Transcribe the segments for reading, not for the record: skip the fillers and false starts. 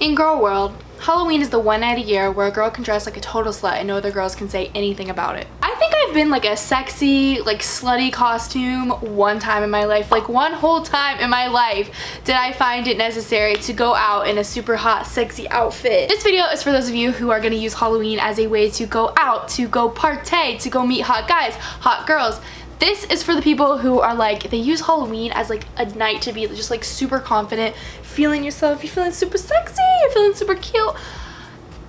In girl world, Halloween is the one night a year where a girl can dress like a total slut and no other girls can say anything about it. I think I've been like a sexy, like slutty costume one time in my life. Like one whole time in my life did I find it necessary to go out in a super hot, sexy outfit. This video is for those of you who are gonna use Halloween as a way to go out, to go partay, to go meet hot guys, hot girls. This is for the people who are like, they use Halloween as like a night to be just like super confident, feeling yourself, you're feeling super sexy, you're feeling super cute.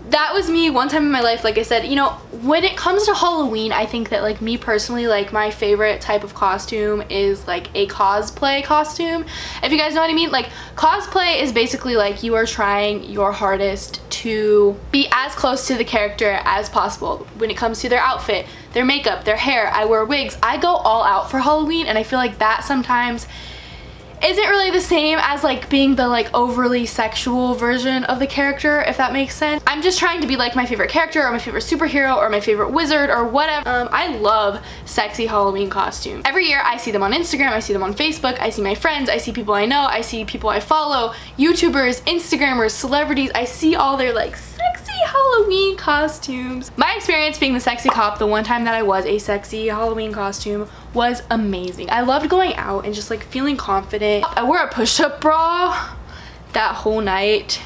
That was me one time in my life. Like I said, you know, when it comes to Halloween, I think that like me personally, like my favorite type of costume is like a cosplay costume. If you guys know what I mean, like cosplay is basically like you are trying your hardest to be as close to the character as possible when it comes to their outfit, their makeup, their hair. I wear wigs. I go all out for Halloween, and I feel like that sometimes isn't really the same as like being the like overly sexual version of the character, if that makes sense. I'm just trying to be like my favorite character or my favorite superhero or my favorite wizard or whatever. I love sexy Halloween costumes. Every year I see them on Instagram, I see them on Facebook, I see my friends, I see people I know, I see people I follow, YouTubers, Instagrammers, celebrities. I see all their like sexy Halloween costumes. My experience being the sexy cop the one time that I was a sexy Halloween costume was amazing. I loved going out and just like feeling confident. I wore a push-up bra that whole night,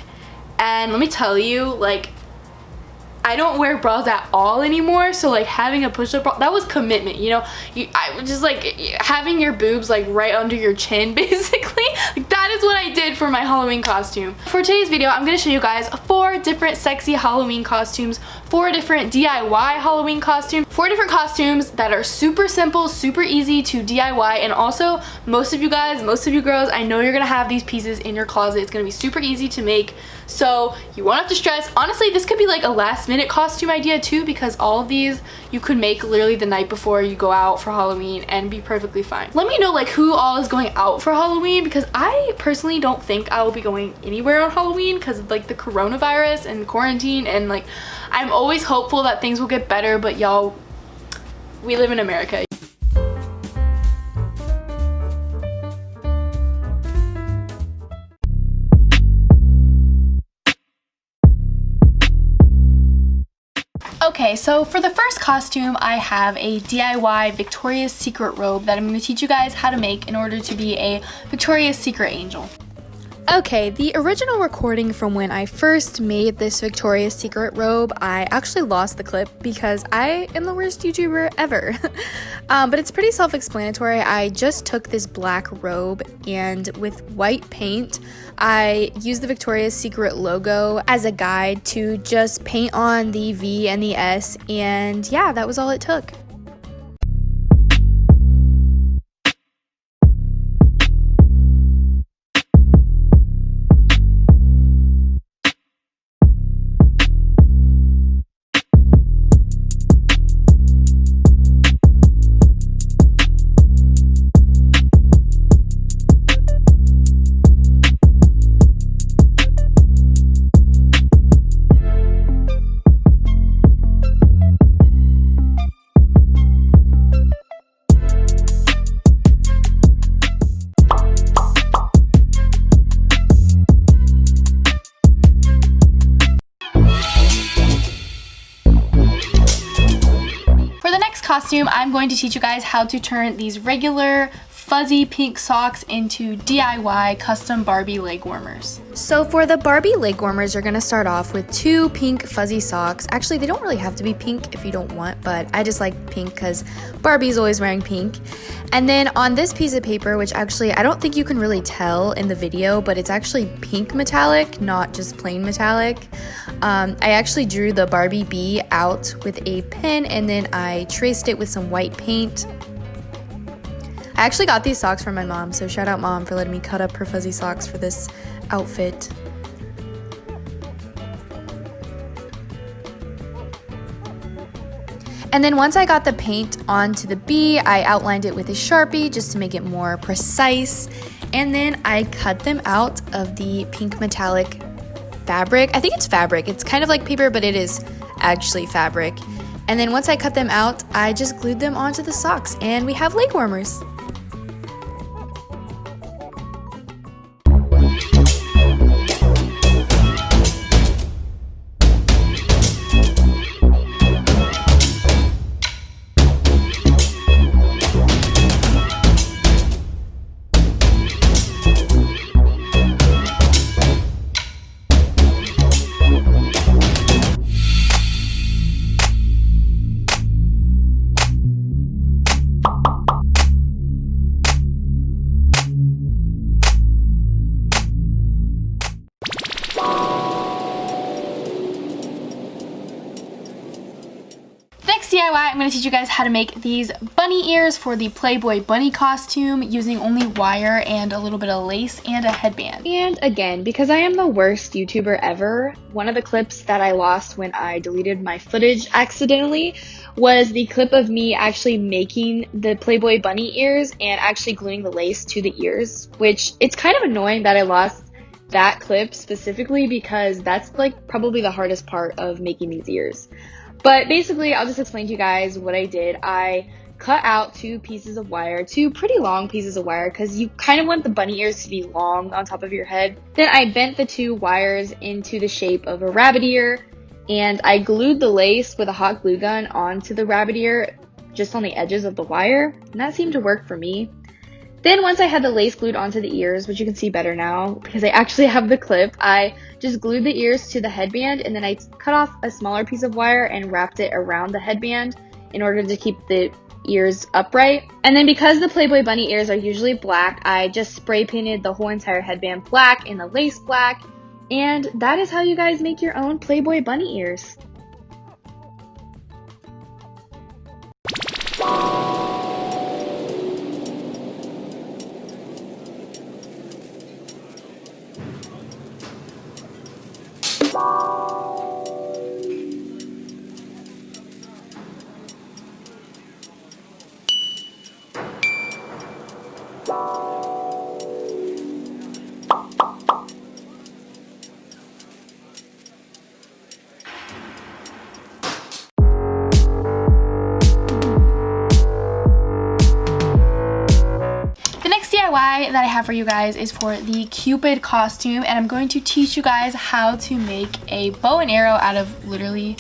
and let me tell you, like, I don't wear bras at all anymore, so like having a push-up bra, that was commitment, you know. I was just like having your boobs like right under your chin basically. Like, that is what I did for my Halloween costume. For today's video, I'm gonna show you guys 4 different sexy Halloween costumes, 4 different DIY Halloween costumes, 4 different costumes that are super simple, super easy to DIY, and also most of you guys, most of you girls, I know you're gonna have these pieces in your closet. It's gonna be super easy to make, so you won't have to stress. Honestly, this could be like a last minute costume idea too, because all of these you could make literally the night before you go out for Halloween and be perfectly fine. Let me know like who all is going out for Halloween, because I personally don't think I will be going anywhere on Halloween because of like the coronavirus and quarantine, and like I'm always hopeful that things will get better, but y'all, we live in America. Okay, so for the first costume, I have a DIY Victoria's Secret robe that I'm going to teach you guys how to make in order to be a Victoria's Secret angel. Okay, the original recording from when I first made this Victoria's Secret robe, I actually lost the clip because I am the worst YouTuber ever. But it's pretty self-explanatory. I just took this black robe and with white paint, I used the Victoria's Secret logo as a guide to just paint on the V and the S, and yeah, that was all it took. Costume, I'm going to teach you guys how to turn these regular fuzzy pink socks into DIY custom Barbie leg warmers. So for the Barbie leg warmers, you're going to start off with 2 pink fuzzy socks. Actually, they don't really have to be pink if you don't want, but I just like pink because Barbie's always wearing pink. And then on this piece of paper, which actually I don't think you can really tell in the video, but it's actually pink metallic, not just plain metallic. I actually drew the Barbie bee out with a pen, and then I traced it with some white paint. I actually got these socks from my mom, so shout out mom for letting me cut up her fuzzy socks for this outfit. And then once I got the paint onto the bee, I outlined it with a Sharpie just to make it more precise. And then I cut them out of the pink metallic fabric. I think it's fabric. It's kind of like paper, but it is actually fabric. And then once I cut them out, I just glued them onto the socks, and we have leg warmers. DIY, I'm going to teach you guys how to make these bunny ears for the Playboy bunny costume using only wire and a little bit of lace and a headband. And again, because I am the worst YouTuber ever, one of the clips that I lost when I deleted my footage accidentally was the clip of me actually making the Playboy bunny ears and actually gluing the lace to the ears, which it's kind of annoying that I lost that clip specifically because that's like probably the hardest part of making these ears. But basically, I'll just explain to you guys what I did. I cut out two pieces of wire, two pretty long pieces of wire, because you kind of want the bunny ears to be long on top of your head. Then I bent the two wires into the shape of a rabbit ear, and I glued the lace with a hot glue gun onto the rabbit ear, just on the edges of the wire, and that seemed to work for me. Then once I had the lace glued onto the ears, which you can see better now because I actually have the clip, I just glued the ears to the headband, and then I cut off a smaller piece of wire and wrapped it around the headband in order to keep the ears upright. And then because the Playboy bunny ears are usually black, I just spray painted the whole entire headband black and the lace black. And that is how you guys make your own Playboy bunny ears. DIY that I have for you guys is for the Cupid costume, and I'm going to teach you guys how to make a bow and arrow out of literally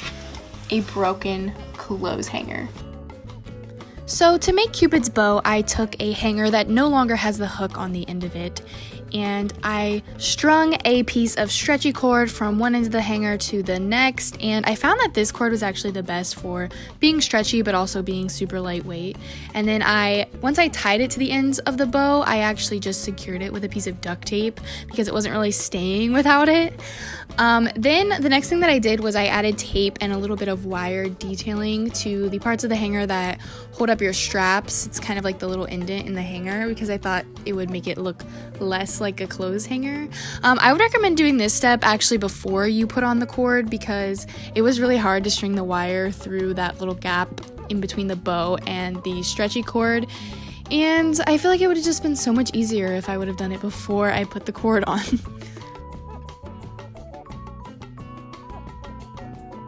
a broken clothes hanger. So to make Cupid's bow, I took a hanger that no longer has the hook on the end of it, and I strung a piece of stretchy cord from one end of the hanger to the next, and I found that this cord was actually the best for being stretchy but also being super lightweight. And then once I tied it to the ends of the bow, I actually just secured it with a piece of duct tape because it wasn't really staying without it. Then the next thing that I did was I added tape and a little bit of wire detailing to the parts of the hanger that hold up your straps. It's kind of like the little indent in the hanger because I thought it would make it look less like a clothes hanger. I would recommend doing this step actually before you put on the cord because it was really hard to string the wire through that little gap in between the bow and the stretchy cord. And I feel like it would have just been so much easier if I would have done it before I put the cord on.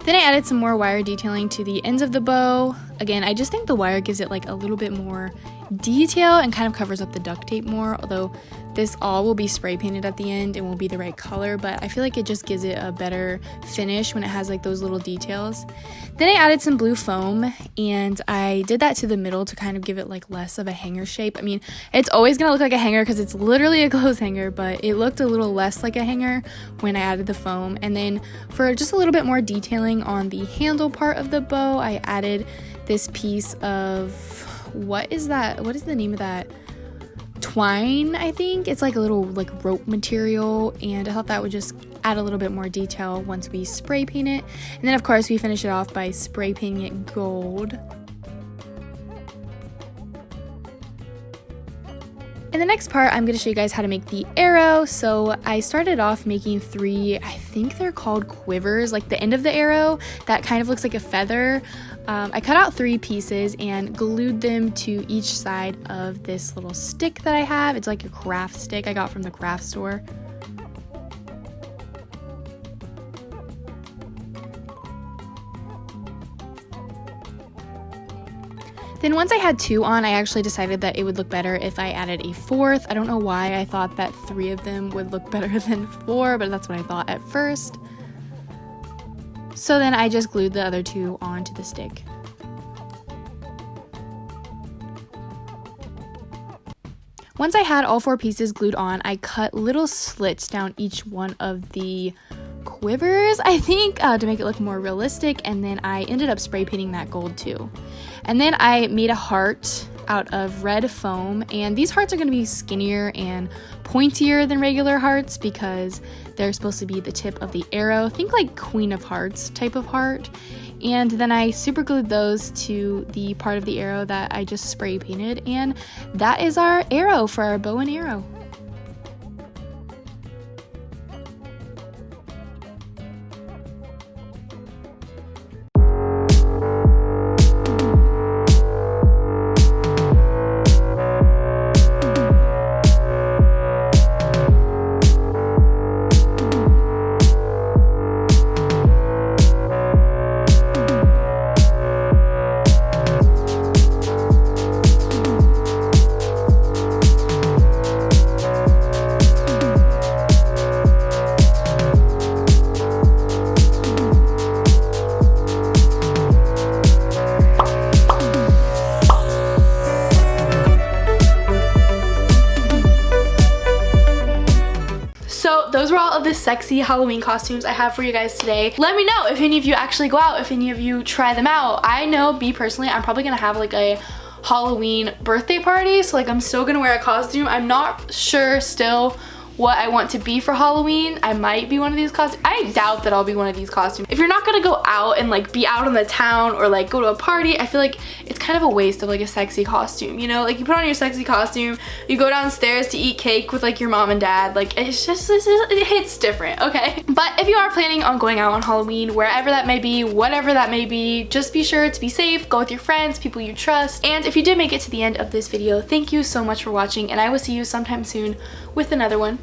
Then I added some more wire detailing to the ends of the bow. Again, I just think the wire gives it like a little bit more detail and kind of covers up the duct tape more, although this all will be spray painted at the end and will be the right color, but I feel like it just gives it a better finish when it has like those little details. Then I added some blue foam, and I did that to the middle to kind of give it like less of a hanger shape. I mean, it's always gonna look like a hanger because it's literally a clothes hanger, but it looked a little less like a hanger when I added the foam. And then for just a little bit more detailing on the handle part of the bow, I added this piece of, what is that? What is the name of that? Twine, I think. It's like a little like rope material, and I thought that would just add a little bit more detail once we spray paint it. And then of course we finish it off by spray painting it gold. In the next part, I'm going to show you guys how to make the arrow. So I started off making 3, I think they're called quivers, like the end of the arrow that kind of looks like a feather. I cut out 3 pieces and glued them to each side of this little stick that I have. It's like a craft stick I got from the craft store. Then once I had 2 on, I actually decided that it would look better if I added a 4th. I don't know why I thought that 3 of them would look better than 4, but that's what I thought at first. So then I just glued the other 2 onto the stick. Once I had all 4 pieces glued on, I cut little slits down each one of the quivers, I think, to make it look more realistic, and then I ended up spray painting that gold too. And then I made a heart out of red foam, and these hearts are going to be skinnier and pointier than regular hearts because they're supposed to be the tip of the arrow. Think like Queen of Hearts type of heart. And then I super glued those to the part of the arrow that I just spray painted, and that is our arrow for our bow and arrow. Those were all of the sexy Halloween costumes I have for you guys today. Let me know if any of you actually go out, if any of you try them out. I know, me personally, I'm probably gonna have like a Halloween birthday party, so like I'm still gonna wear a costume. I'm not sure still what I want to be for Halloween. I might be one of these costumes. I doubt that I'll be one of these costumes. If you're not gonna go out and like be out in the town or like go to a party, I feel like it's kind of a waste of like a sexy costume, you know? Like you put on your sexy costume, you go downstairs to eat cake with like your mom and dad, like it's just, it hits different, okay? But if you are planning on going out on Halloween, wherever that may be, whatever that may be, just be sure to be safe, go with your friends, people you trust. And if you did make it to the end of this video, thank you so much for watching, and I will see you sometime soon with another one.